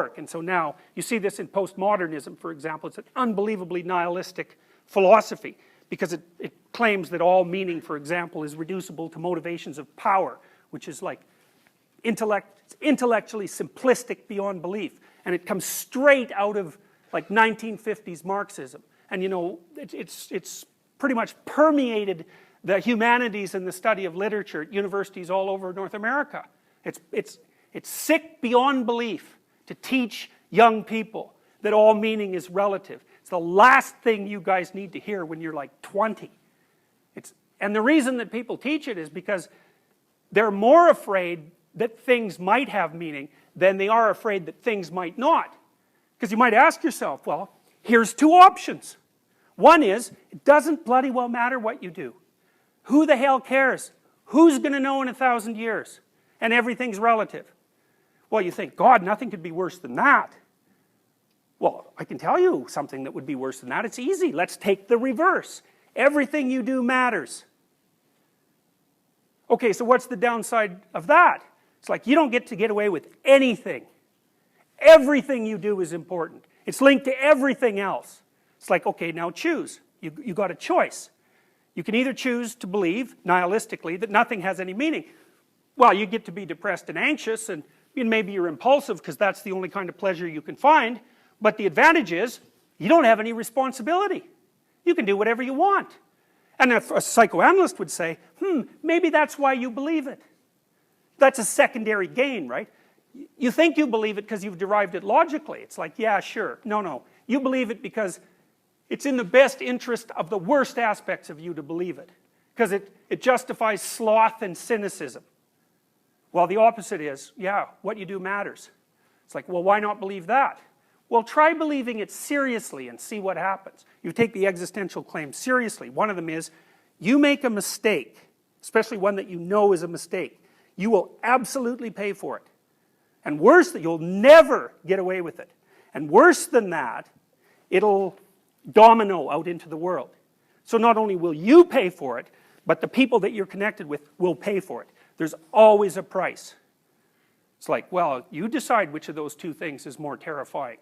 work. And so now, you see this in postmodernism, for example. It's an unbelievably nihilistic philosophy, because it claims that all meaning, for example, is reducible to motivations of power, which is like intellectually simplistic beyond belief. And it comes straight out of like 1950s Marxism. And you know, it's pretty much permeated the humanities and the study of literature at universities all over North America. It's sick beyond belief to teach young people that all meaning is relative. It's the last thing you guys need to hear when you're like 20. And the reason that people teach it is because they're more afraid that things might have meaning than they are afraid that things might not. Because you might ask yourself, well, here's two options. One is, it doesn't bloody well matter what you do. Who the hell cares? Who's going to know in 1,000 years? And everything's relative. Well, you think, God, nothing could be worse than that. Well, I can tell you something that would be worse than that. It's easy. Let's take the reverse. Everything you do matters. Okay, so what's the downside of that? It's like you don't get to get away with anything. Everything you do is important. It's linked to everything else. It's like, okay, now choose. You got a choice. You can either choose to believe, nihilistically, that nothing has any meaning. Well, you get to be depressed and anxious, and maybe you're impulsive because that's the only kind of pleasure you can find. But the advantage is, you don't have any responsibility. You can do whatever you want. And if a psychoanalyst would say, maybe that's why you believe it. That's a secondary gain, right? You think you believe it because you've derived it logically. It's like, yeah, sure. No. You believe it because it's in the best interest of the worst aspects of you to believe it. Because it justifies sloth and cynicism. Well, the opposite is, yeah, what you do matters. It's like, well, why not believe that? Well, try believing it seriously and see what happens. You take the existential claim seriously. One of them is, you make a mistake, especially one that you know is a mistake, you will absolutely pay for it. And worse, that you'll never get away with it. And worse than that, it'll domino out into the world. So not only will you pay for it, but the people that you're connected with will pay for it. There's always a price. It's like, well, you decide which of those two things is more terrifying.